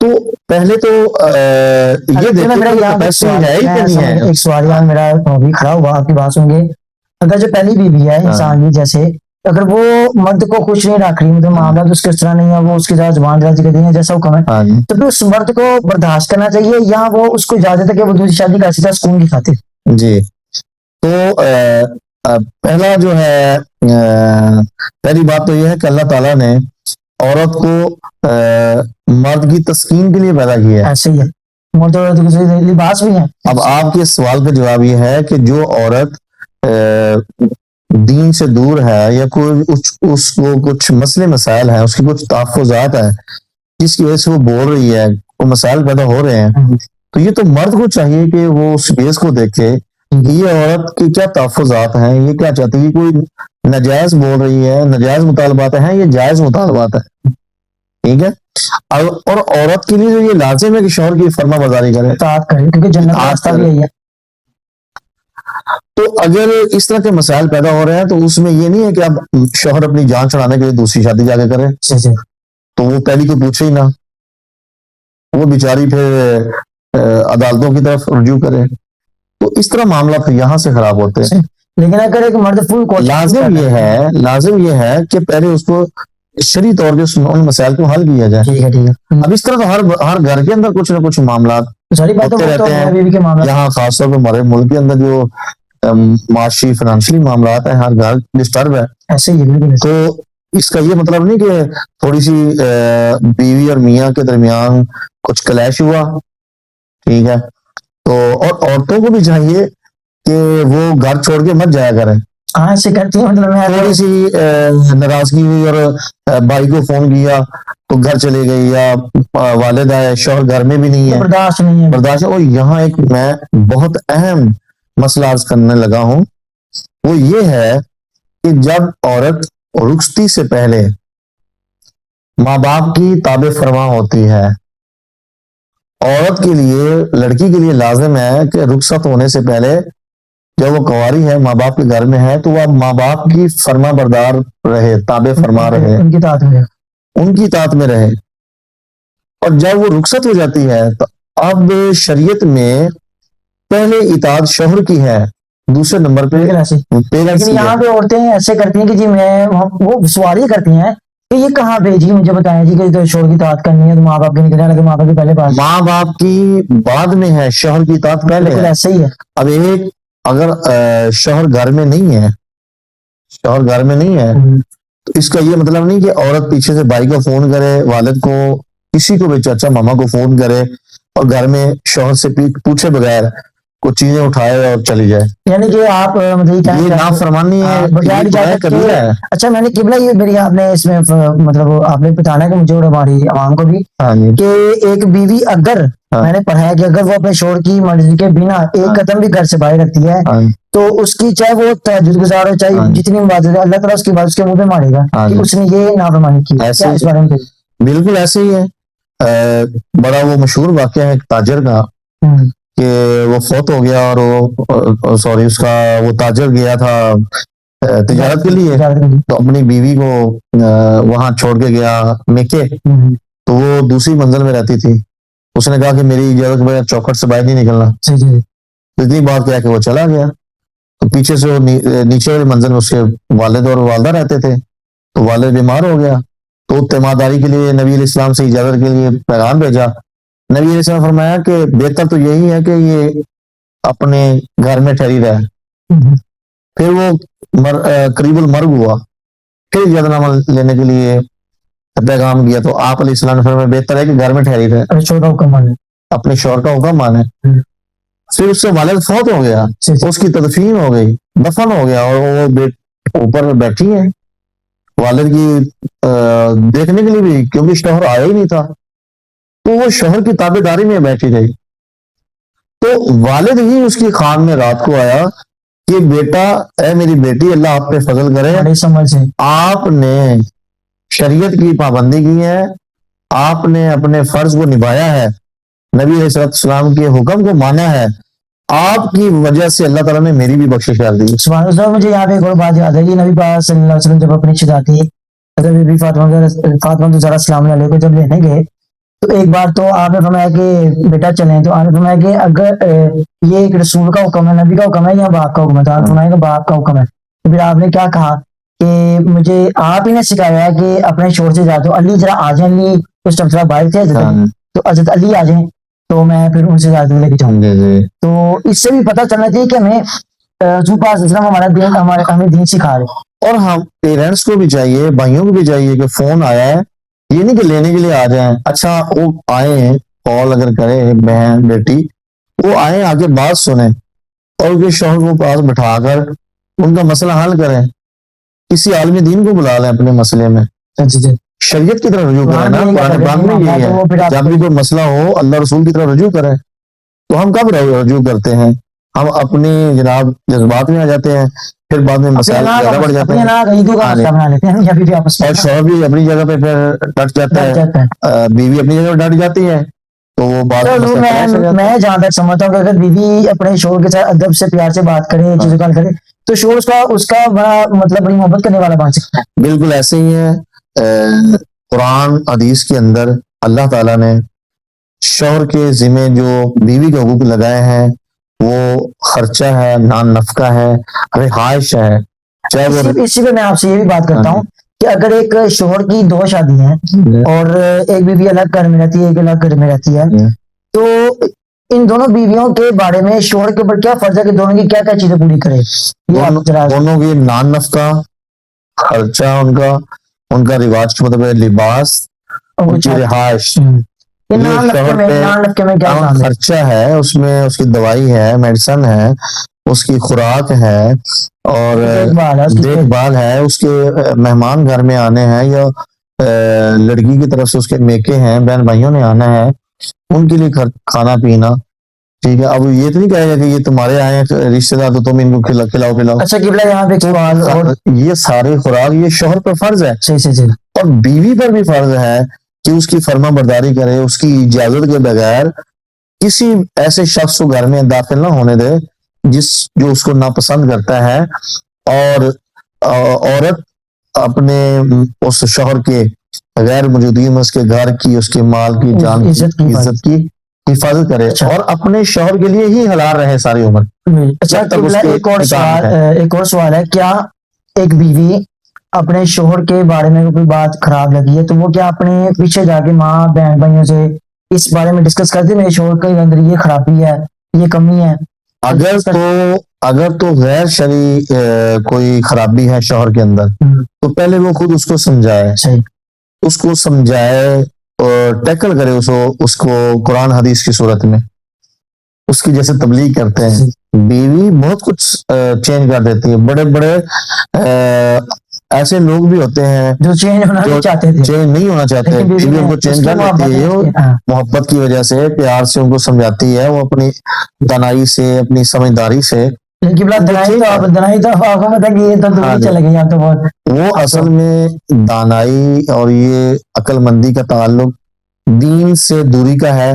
تو پہلے تو یہ دیکھیں ایک سوال یہاں میرا بھی کھڑا ہوا، آپ کی بات سن کے، اگر جو پہلی بیوی ہے انسان کی، جیسے اگر وہ مرد کو خوش نہیں رکھ رہی، مطلب معاملات اس کے اس طرح نہیں ہے، وہ اس کے ساتھ زبان درازی کر رہی ہے جیسا حکم ہے، تو پھر اس مرد کو برداشت کرنا چاہیے یا وہ اس کو اجازت ہے کہ وہ دوسری شادی کر سکتا ہے سکون کی خاطر؟ جی، تو پہلا جو ہے پہلی بات تو یہ ہے کہ اللہ تعالیٰ نے عورت کو مرد کی تسکین کے لیے پیدا کیا ہے، ایسے ہی ہے، لباس بھی ہے۔ اب آپ کے سوال کا جواب یہ ہے کہ جو عورت دین سے دور ہے یا کوئی اس کو کچھ مسئلے مسائل ہیں، اس کی کچھ تحفظات ہیں جس کی وجہ سے وہ بول رہی ہے، وہ مسائل پیدا ہو رہے ہیں، تو یہ تو مرد کو چاہیے کہ وہ اس بیس کو دیکھے یہ عورت کی کیا تحفظات ہیں، یہ کیا چاہتی ہے، کوئی ناجائز بول رہی ہے، ناجائز مطالبات ہیں، یہ جائز مطالبات ہیں، ٹھیک ہے، اور عورت کے لیے یہ لازم ہے کہ شوہر کی فرما برداری کرے، کیونکہ جنت کا راستہ بھی یہی ہے۔ تو اگر اس طرح کے مسائل پیدا ہو رہے ہیں تو اس میں یہ نہیں ہے کہ اب شوہر اپنی جان چھڑانے کے لیے دوسری شادی جا کے کرے، تو وہ پہلی کو پوچھے ہی نہ، وہ بیچاری پھر عدالتوں کی طرف رجوع کرے، تو اس طرح معاملات یہاں سے خراب ہوتے ہیں۔ لیکن اگر ایک مرد لازم یہ ہے کہ پہلے اس کو شرعی طور پہ ان مسائل کو حل کیا جائے۔ اب اس طرح تو ہر گھر کے اندر کچھ نہ کچھ معاملات ہوتے رہتے ہیں، یہاں خاص طور پہ ہمارے ملک کے اندر جو معاشی فنانشلی معاملات ہیں، ہر گھر ڈسٹرب ہے، ایسے ہی، تو اس کا یہ مطلب نہیں کہ تھوڑی سی بیوی اور میاں کے درمیان کچھ کلیش ہوا، ٹھیک ہے، تو اور عورتوں کو بھی چاہیے کہ وہ گھر چھوڑ کے مت جایا کریں، ایسے کرتی ہیں، تھوڑی سی ناراضگی ہوئی اور بھائی کو فون کیا تو گھر چلے گئی، یا والد آئے شوہر گھر میں بھی نہیں ہے، برداشت۔ اور یہاں ایک میں بہت اہم مسئلہ عرض کرنے لگا ہوں، وہ یہ ہے کہ جب عورت رخصتی سے پہلے ماں باپ کی تابع فرما ہوتی ہے، عورت کے لیے، لڑکی کے لیے لازم ہے کہ رخصت ہونے سے پہلے جب وہ کنواری ہے، ماں باپ کے گھر میں ہے، تو وہ ماں باپ کی فرما بردار رہے، تابع فرما رہے، ان کی اطاعت میں رہے، اور جب وہ رخصت ہو جاتی ہے تو اب شریعت میں پہلے اطاعت شوہر کی ہے، دوسرے نمبر پہ لیکن یہاں پہ عورتیں ایسے کرتی ہیں کہ جی میں وہ سوال یہ کرتی ہیں کہ یہ کہاں پہ جی مجھے بتائیں جی کہ شوہر کی اطاعت کرنی ہے تو ماں باپ کی نکلنا لگے، ماں باپ کی پہلے بات، ماں باپ کی بعد میں ہے، شوہر کی اطاعت پہلے ہے، ایسے ہی ہے۔ اب ایک اگر شوہر گھر میں نہیں ہے، تو اس کا یہ مطلب نہیں کہ عورت پیچھے سے بھائی کو فون کرے، والد کو، کسی کو بھی، چاچا ماما کو فون کرے اور گھر میں شوہر سے پوچھے بغیر کچھ چیزیں اٹھائے اور چلی جائے، یعنی کہ آپ یہ نافرمانی ہے، اچھا میں نے قبلہ یہ میری آپ نے اس میں مطلب آپ نے بتانا ہے کہ مجھے اور ہماری عوام کو بھی کہ ایک بیوی اگر میں نے پڑھا ہے کہ اگر وہ اپنے شوہر کی مرضی کے بنا ایک قدم بھی گھر سے باہر رکھتی ہے تو اس کی چاہے وہ تہجد گزار ہو، چاہے جتنی عبادت ہے، اللہ تعالیٰ اس کی بات اس کے منہ پہ مارے گا کہ اس نے یہ نافرمانی کی۔ کیا اس بارے میں؟ بالکل ایسے ہی ہے، بڑا وہ مشہور واقعہ ہے ایک تاجر کا کہ وہ فوت ہو گیا، اور وہ اس کا وہ تاجر گیا تھا تجارت کے لیے، تو اپنی بیوی کو وہاں چھوڑ کے گیا میکے، تو وہ دوسری منزل میں رہتی تھی، اس نے کہا کہ میری اجازت بغیر چوکھٹ سے باہر نہیں نکلنا، اتنی بات کیا کہ وہ چلا گیا، تو پیچھے سے وہ نیچے والی منزل میں اس کے والد اور والدہ رہتے تھے، تو والد بیمار ہو گیا، تو تیمارداری کے لیے نبی علیہ السلام سے اجازت کے لیے پیغام بھیجا، نبی علیہ السلام نے فرمایا کہ بہتر تو یہی ہے کہ یہ اپنے گھر میں ٹھہری رہے، پھر وہ قریب المرگ ہوا، پھر اجازت نامہ لینے کے لیے پیغام کیا، تو آپ علیہ السلام نے فرمایا بہتر ہے کہ گھر میں ٹھہری رہے، اپنے شوہر کا حکم مانے۔ پھر اس سے والد فوت ہو گیا، اس کی تدفین ہو گئی، دفن ہو گیا، اور وہ اوپر بیٹھی ہیں والد کی دیکھنے کے لیے بھی، کیونکہ شوہر آیا ہی نہیں تھا، تو وہ شوہر کی تابع داری میں بیٹھی رہی، تو والد ہی اس کی خواب میں رات کو آیا کہ بیٹا، اے میری بیٹی، اللہ آپ پہ فضل کرے، آپ نے شریعت کی پابندی کی ہے، آپ نے اپنے فرض کو نبھایا ہے، نبی علیہ السلام کے حکم کو مانا ہے، آپ کی وجہ سے اللہ تعالیٰ نے میری بھی بخشش کر دی۔ سبحان اللہ۔ مجھے یہاں پہ ایک اور بات یاد ہے کہ نبی پاک صلی اللہ علیہ وسلم جب اپنی شہزادی حضرت بی بی فاطمہ زہرا السلام علیہ کو جب لینے گئے تو ایک بار تو آپ نے فرمایا کہ بیٹا چلیں، تو آپ نے فرمایا کہ اگر یہ ایک رسول کا حکم ہے، نبی کا حکم ہے یا باپ کا حکم ہے؟ تو آپ نے فرمایا کہ باپ کا حکم ہے. تو پھر آپ نے کیا کہا کہ مجھے آپ ہی نے سکھایا ہے کہ اپنے شوہر سے زیادہ، تو علی ذرا آ جائیں. علی اس ٹائم تھوڑا باہر تھے حضرت علی، تو حضرت علی آ جائیں تو میں پھر ان سے زیادہ لے کے جاؤں. تو اس سے بھی پتہ چلنا چاہیے کہ ہمیں رسول پاک صلی اللہ علیہ وسلم ہمارا دین، ہمیں دین سکھا رہے. اور ہم پیرنٹس کو بھی چاہیے، بھائیوں کو بھی چاہیے کہ فون آیا ہے، یہ نہیں کہ لینے کے لیے آ جائیں. اچھا وہ آئیں، کال اگر کرے بہن بیٹی، وہ آئیں آ کے بات سنیں اور ان کے شوہر کو پاس بٹھا کر ان کا مسئلہ حل کریں. کسی عالم دین کو بلا لیں اپنے مسئلے میں، شریعت کی طرف رجوع کریں نا. قرآن پاک میں یہی ہے، جب بھی کوئی مسئلہ ہو اللہ رسول کی طرف رجوع کریں. تو ہم کب رجوع کرتے ہیں؟ ہم اپنی جناب جذبات میں آ جاتے ہیں، پھر بعد میں مسائل زیادہ بڑھ جاتے ہیں، اور شوہر بھی اپنی جگہ پہ پھر ڈٹ جاتا ہے، بیوی اپنی جگہ پہ ڈٹ جاتی ہے، تو وہ بات میں جہاں تک سمجھتا ہوں کہ اگر بیوی اپنے شوہر کے ساتھ ادب سے پیار سے بات کرے، چیزوں کا کرے، تو شوہر اس کا بڑا مطلب بڑی محبت کرنے والا بن سکتا ہے. بالکل ایسے ہی ہے. قرآن حدیث کے اندر اللہ تعالیٰ نے شوہر کے ذمہ جو بیوی کے حقوق لگائے ہیں وہ خرچہ ہے، نان نفقہ ہے، رہائش ہے. چاہے وہ اسی پہ میں آپ سے یہ بھی بات کرتا ہوں کہ اگر ایک شوہر کی 2 شادی ہیں اور ایک بیوی الگ گھر میں رہتی ہے، ایک الگ گھر میں رہتی ہے، تو ان دونوں بیویوں کے بارے میں شوہر کے اوپر کیا فرض ہے کہ دونوں کی کیا کیا چیزیں پوری کرے؟ دونوں کی نان نفقہ، خرچہ ان کا رواج کے مطابق لباس، ان کی رہائش. خرچہ ہے، اس میں اس کی دوائی ہے، میڈیسن ہے، اس کی خوراک ہے، اور دیکھ بھال ہے، اس کے مہمان گھر میں آنے ہیں یا لڑکی کی طرف سے اس کے میکے ہیں، بہن بھائیوں نے آنا ہے، ان کے لیے کھانا پینا. ٹھیک ہے، اب یہ تو نہیں کہے گا کہ یہ تمہارے آئے رشتے دار تو تم ان کو کھلاؤ پلاؤ. اچھا قبلہ یہاں پہ سوال، یہ سارے خوراک یہ شوہر پر فرض ہے، اور بیوی پر بھی فرض ہے کہ اس کی فرما برداری کرے، اس کی اجازت کے بغیر کسی ایسے شخص کو گھر میں داخل نہ ہونے دے جو اس کو ناپسند کرتا ہے. اور عورت اپنے اس شوہر کے غیر موجودگی میں اس کے گھر کی، اس کے مال کی، جان کی، عزت کی حفاظت کرے، اور اپنے شوہر کے لیے ہی حلال رہے ساری عمر. اچھا ایک اور سوال ہے، کیا ایک بیوی اپنے شوہر کے بارے میں کوئی بات خراب لگی ہے تو وہ کیا اپنے پیچھے جا کے ماں بہن بھائیوں سے اس بارے میں ڈسکس کرتے میرے شوہر کے اندر یہ خرابی ہے، یہ کمی ہے؟ اگر تو غیر شرعی کوئی خرابی ہے شوہر کے اندر تو پہلے وہ خود اس کو سمجھائے اور ٹیکل کرے اس کو قرآن حدیث کی صورت میں، اس کی جیسے تبلیغ کرتے ہیں. بیوی بہت کچھ چینج کر دیتی ہے. بڑے بڑے ایسے لوگ بھی ہوتے ہیں جو چینج نہیں ہونا چاہتے، بیوی ان کو چینج کر دیتی ہے، محبت کی وجہ سے، پیار سے ان کو سمجھاتی ہے، وہ اپنی دانائی سے، اپنی سمجھداری سے. وہ اصل میں دانائی اور یہ عقل مندی کا تعلق دین سے دوری کا ہے.